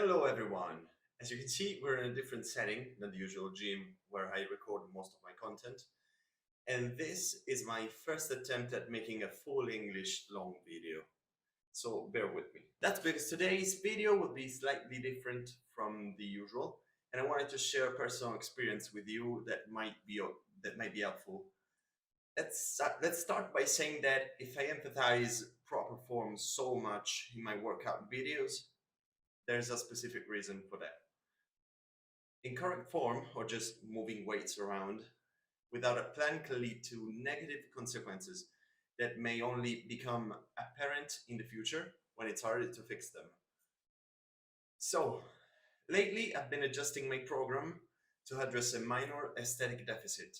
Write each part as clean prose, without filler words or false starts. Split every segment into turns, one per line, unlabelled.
Hello everyone! As you can see, we're in a different setting than the usual gym where I record most of my content. And this is my first attempt at making a full English long video. So bear with me. That's because today's video will be slightly different from the usual. And I wanted to share a personal experience with you that might be helpful. Let's start by saying that if I emphasize proper form so much in my workout videos, there's a specific reason for that. Incorrect form, or just moving weights around without a plan, can lead to negative consequences that may only become apparent in the future when it's harder to fix them. So, lately I've been adjusting my program to address a minor aesthetic deficit,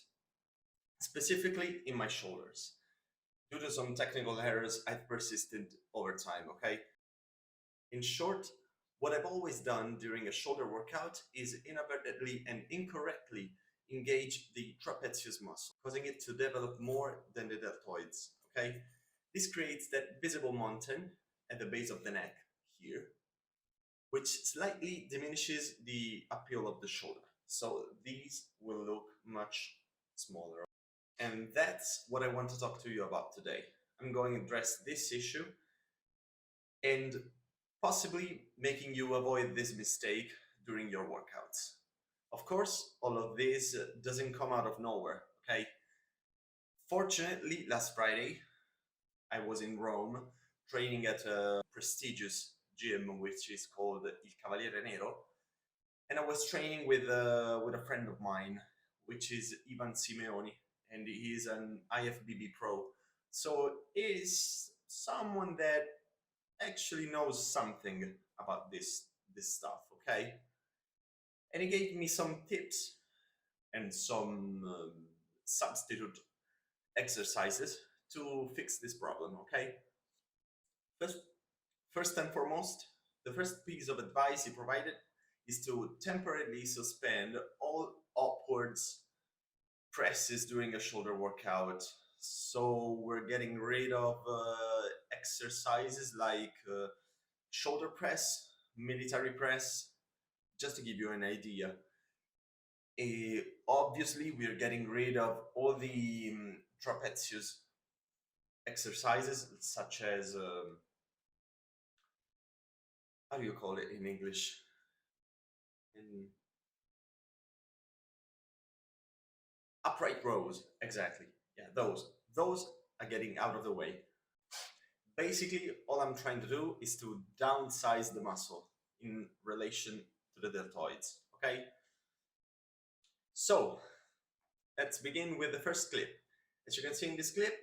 specifically in my shoulders. Due to some technical errors, I've persisted over time, okay? In short, what I've always done during a shoulder workout is inadvertently and incorrectly engage the trapezius muscle, causing it to develop more than the deltoids, okay? This creates that visible mountain at the base of the neck here, which slightly diminishes the appeal of the shoulder. So these will look much smaller. And that's what I want to talk to you about today. I'm going to address this issue and possibly making you avoid this mistake during your workouts. Of course, all of this doesn't come out of nowhere, okay? Fortunately, last Friday, I was in Rome training at a prestigious gym, which is called Cavaliere Nero. And I was training with a friend of mine, which is Ivan Simeoni, and he's an IFBB Pro. So he's someone that actually knows something about this stuff, okay? And he gave me some tips and some substitute exercises to fix this problem, okay? First and foremost, the first piece of advice he provided is to temporarily suspend all upwards presses during a shoulder workout. So we're getting rid of exercises like shoulder press, military press, just to give you an idea. Obviously, we're getting rid of all the trapezius exercises, such as, how do you call it in English? Upright rows, exactly. Yeah, those are getting out of the way. Basically, all I'm trying to do is to downsize the muscle in relation to the deltoids, okay? So, let's begin with the first clip. As you can see in this clip,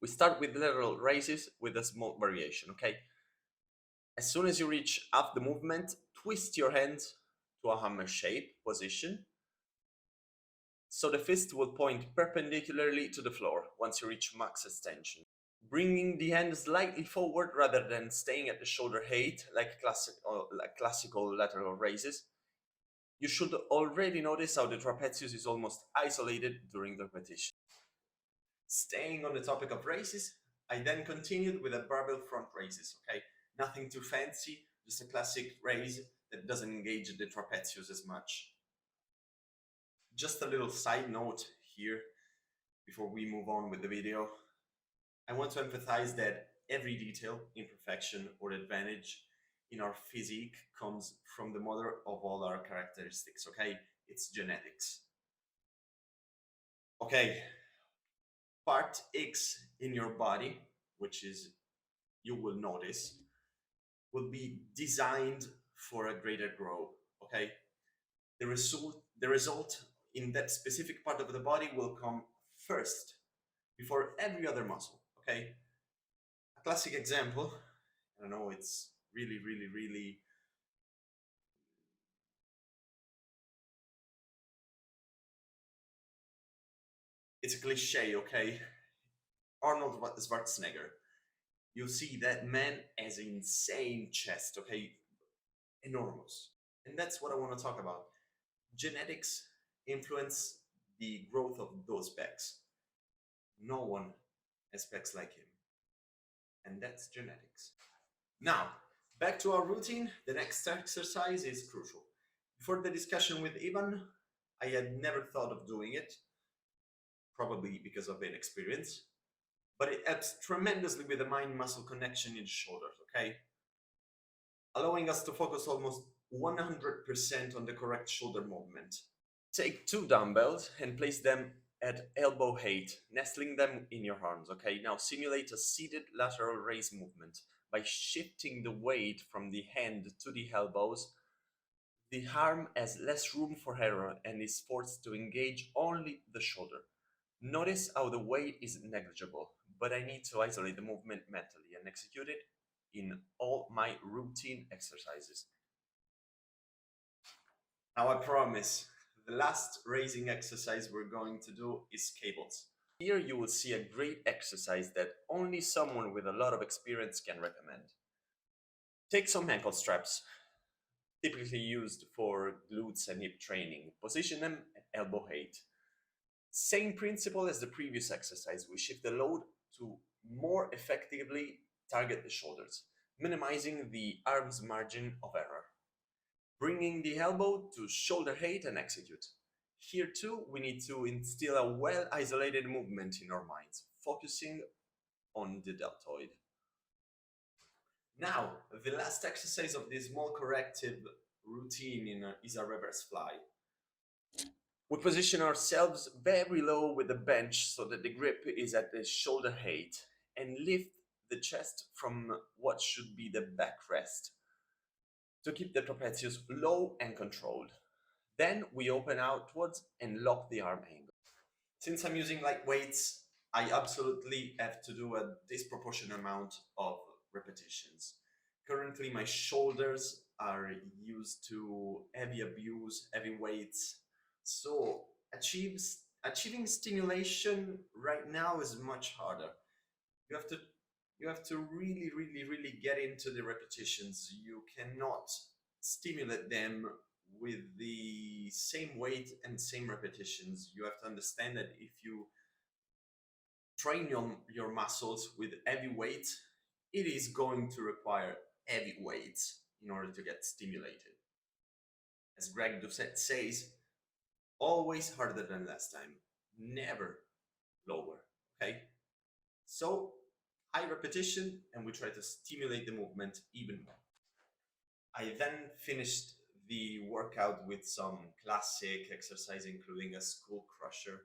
we start with lateral raises with a small variation, okay? As soon as you reach half the movement, twist your hands to a hammer shape position. So the fist will point perpendicularly to the floor once you reach max extension. Bringing the hand slightly forward rather than staying at the shoulder height like classical lateral raises. You should already notice how the trapezius is almost isolated during the repetition. Staying on the topic of raises, I then continued with a barbell front raises, okay? Nothing too fancy, just a classic raise that doesn't engage the trapezius as much. Just a little side note here, before we move on with the video. I want to emphasize that every detail, imperfection, or advantage in our physique comes from the mother of all our characteristics, okay? It's genetics. Okay, part X in your body, which is, you will notice, will be designed for a greater growth, okay? The result in that specific part of the body will come first, before every other muscle, okay? A classic example, I know it's really it's a cliche, okay? Arnold Schwarzenegger. You see that man has an insane chest, okay? Enormous. And that's what I want to talk about. Genetics influence the growth of those pecs. No one has pecs like him. And that's genetics. Now, Back to our routine, the next exercise is crucial. Before the discussion with Ivan, I had never thought of doing it, probably because of inexperience, but it helps tremendously with the mind-muscle connection in the shoulders, okay? Allowing us to focus almost 100% on the correct shoulder movement. Take 2 dumbbells and place them at elbow height, nestling them in your arms, okay? Now simulate a seated lateral raise movement. By shifting the weight from the hand to the elbows, the arm has less room for error and is forced to engage only the shoulder. Notice how the weight is negligible, but I need to isolate the movement mentally and execute it in all my routine exercises. Now I promise, the last raising exercise we're going to do is cables. Here you will see a great exercise that only someone with a lot of experience can recommend. Take some ankle straps, typically used for glutes and hip training. Position them at elbow height. Same principle as the previous exercise, we shift the load to more effectively target the shoulders, minimizing the arm's margin of error. Bringing the elbow to shoulder height and execute. Here too, we need to instill a well-isolated movement in our minds, focusing on the deltoid. Now, the last exercise of this small corrective routine is a reverse fly. We position ourselves very low with the bench so that the grip is at the shoulder height and lift the chest from what should be the backrest to keep the trapezius low and controlled. Then we open outwards and lock the arm angle. Since I'm using light weights, I absolutely have to do a disproportionate amount of repetitions. Currently, my shoulders are used to heavy abuse, heavy weights. So achieving stimulation right now is much harder. You have to really get into the repetitions. You cannot stimulate them with the same weight and same repetitions. You have to understand that if you train your muscles with heavy weight, it is going to require heavy weights in order to get stimulated. As Greg Doucette says, always harder than last time, never lower, okay? So high repetition, and we try to stimulate the movement even more. I then finished the workout with some classic exercise, including a skull crusher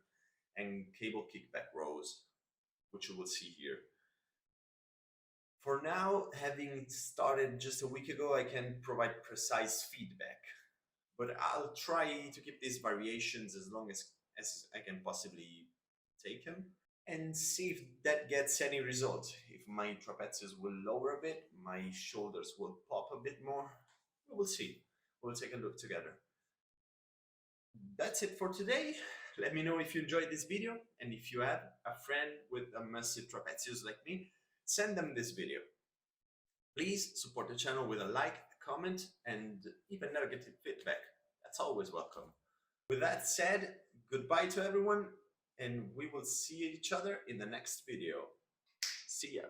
and cable kickback rows, which you will see here. For now, having started just a week ago, I can provide precise feedback, but I'll try to keep these variations as long as I can possibly take them and see if that gets any result. If my trapezius will lower a bit, my shoulders will pop a bit more, we'll see. We'll take a look together. That's it for today. Let me know if you enjoyed this video, and if you have a friend with a massive trapezius like me, send them this video. Please support the channel with a like, a comment, and even negative feedback. That's always welcome. With that said, goodbye to everyone, and we will see each other in the next video. See ya.